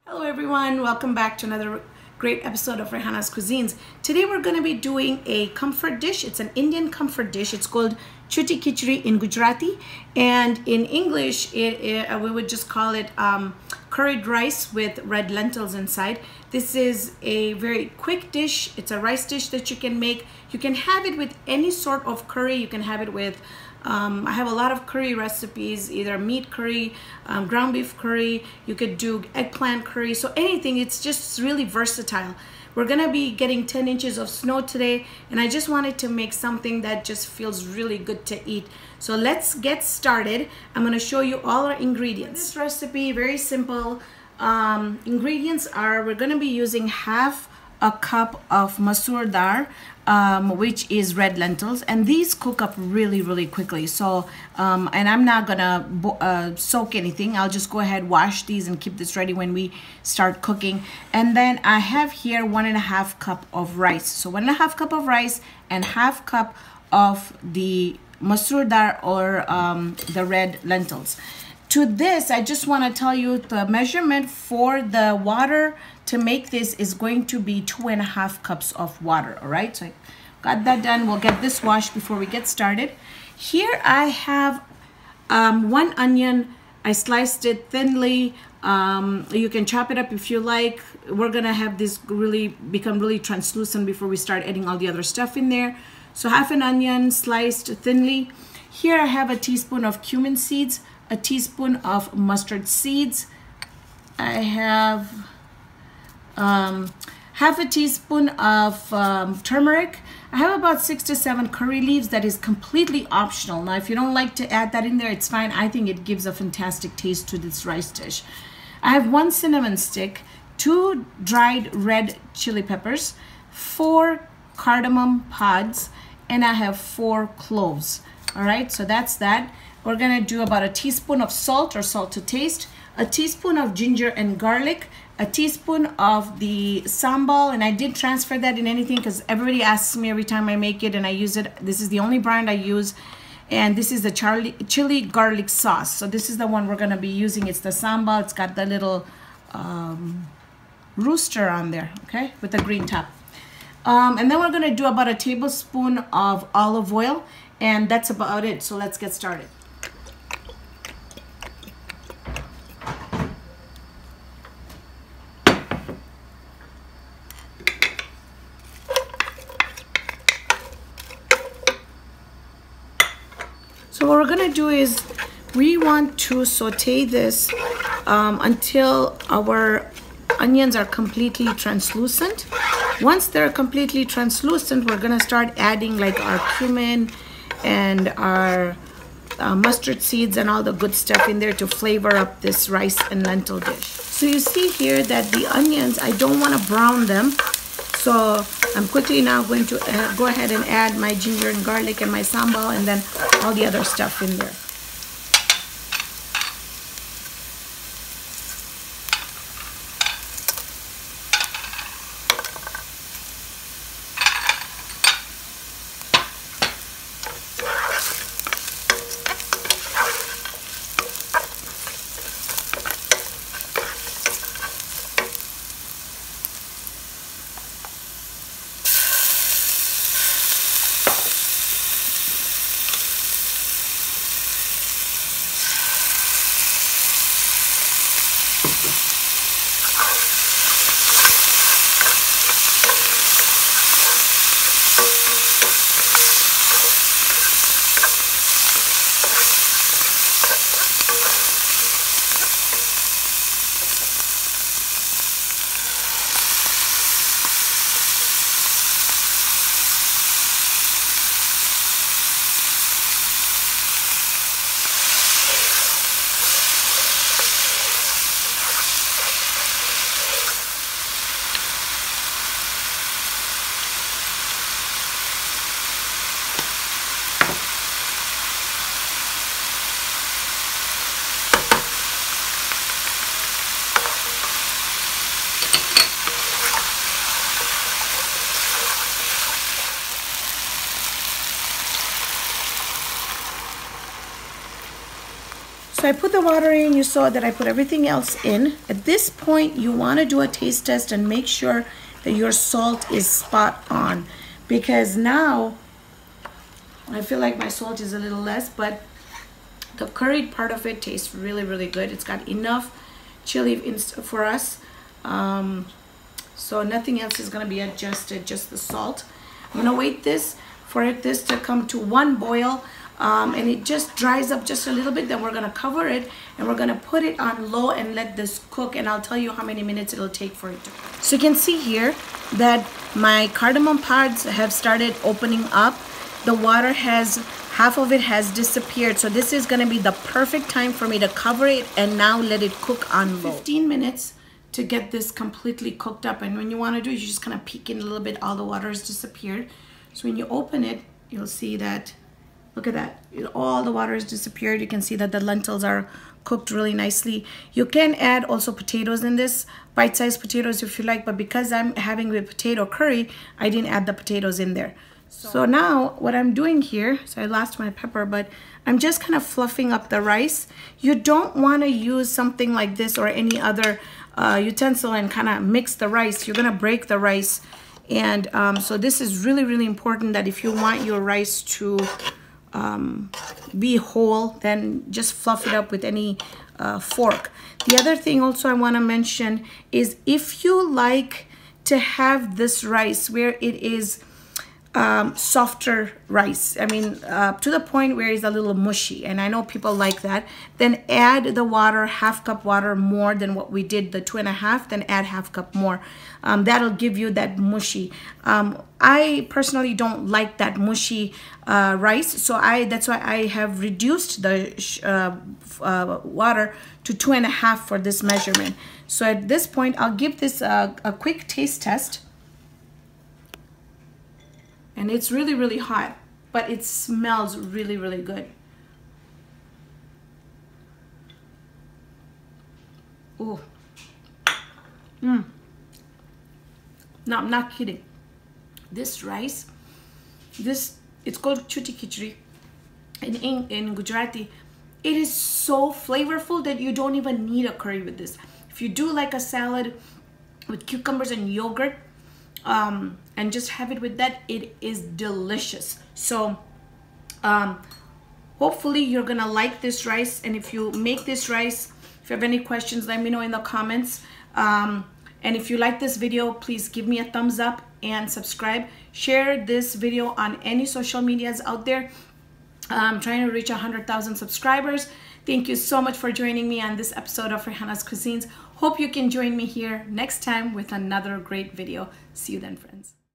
Hello everyone, welcome back to another great episode of Rehana's Cuisines. Today we're going to be doing a comfort dish. It's an Indian comfort dish. It's called Chuti Khichdi in Gujarati, and in English we would just call it curried rice with red lentils inside. This is a very quick dish. It's a rice dish that you can make. You can have it with any sort of curry. You can have it with I have a lot of curry recipes, either meat curry, ground beef curry. You could do eggplant curry, so anything. It's just really versatile. We're gonna be getting 10 inches of snow today, and I just wanted to make something that just feels really good to eat. So let's get started. I'm gonna show you all our ingredients. This recipe, very simple. Ingredients are, we're gonna be using half a cup of masoor dal, which is red lentils, and these cook up really quickly. So and I'm not gonna soak anything. I'll just go ahead, wash these, and keep this ready when we start cooking. And then I have here 1.5 cup of rice. So 1.5 cup of rice and half cup of the masoor dal, or the red lentils. To this, I just want to tell you the measurement for the water to make this is going to be 2.5 cups of water. All right, so I got that done. We'll get this washed before we get started. Here I have 1 onion. I sliced it thinly. You can chop it up if you like. We're gonna have this become really translucent before we start adding all the other stuff in there. So half an onion sliced thinly. Here I have a teaspoon of cumin seeds, a teaspoon of mustard seeds. I have half a teaspoon of turmeric. I have about 6 to 7 curry leaves. That is completely optional. Now, if you don't like to add that in there, it's fine. I think it gives a fantastic taste to this rice dish. I have 1 cinnamon stick, 2 dried red chili peppers, 4 cardamom pods, and I have 4 cloves. All right, so that's that. We're gonna do about a teaspoon of salt, or salt to taste, a teaspoon of ginger and garlic, a teaspoon of the sambal, and I did transfer that in anything because everybody asks me every time I make it and I use it. This is the only brand I use, and this is the chili garlic sauce. So this is the one we're gonna be using. It's the sambal. It's got the little rooster on there, okay, with the green top. And then we're gonna do about a tablespoon of olive oil, and that's about it. So let's get started. So what we're gonna do is we want to saute this until our onions are completely translucent. Once they're completely translucent, we're gonna start adding like our cumin and our mustard seeds and all the good stuff in there to flavor up this rice and lentil dish. So you see here that the onions, I don't want to brown them. So I'm quickly now going to go ahead and add my ginger and garlic and my sambal, and then all the other stuff in there. So I put the water in. You saw that I put everything else in. At this point, you want to do a taste test and make sure that your salt is spot on, because now I feel like my salt is a little less, but the curried part of it tastes really, really good. It's got enough chili for us. So nothing else is going to be adjusted, just the salt. I'm going to wait for this to come to one boil, and it just dries up just a little bit. Then we're going to cover it and we're going to put it on low and let this cook, and I'll tell you how many minutes it'll take for it to cook. So you can see here that my cardamom pods have started opening up. The water half of it has disappeared, so this is going to be the perfect time for me to cover it and now let it cook on low. 15 minutes to get this completely cooked up, and when you want to do it, you just kind of peek in a little bit. All the water has disappeared. So when you open it, you'll see that, look at that, all the water has disappeared. You can see that the lentils are cooked really nicely. You can add also potatoes in this, bite-sized potatoes if you like, but because I'm having the potato curry, I didn't add the potatoes in there. So now what I'm doing here, so I lost my pepper, but I'm just kind of fluffing up the rice. You don't want to use something like this or any other utensil and kind of mix the rice. You're going to break the rice. And so this is really, really important, that if you want your rice to be whole, then just fluff it up with any fork. The other thing also I want to mention is, if you like to have this rice where it is softer rice, I mean to the point where it's a little mushy, and I know people like that, then add the water, half cup water more than what we did, the 2.5, then add half cup more. That'll give you that mushy. I personally don't like that mushy rice, so that's why I have reduced the water to 2.5 for this measurement. So at this point, I'll give this a quick taste test. And it's really, really hot, but it smells really, really good. Ooh. No, I'm not kidding. This rice, it's called chuti khichdi in Gujarati. It is so flavorful that you don't even need a curry with this. If you do like a salad with cucumbers and yogurt, and just have it with that, it is delicious. So hopefully you're gonna like this rice, and if you make this rice, if you have any questions, let me know in the comments. And if you like this video, please give me a thumbs up and subscribe. Share this video on any social medias out there. I'm trying to reach 100,000 subscribers. Thank you so much for joining me on this episode of Rehana's Cuisines. Hope you can join me here next time with another great video. See you then, friends.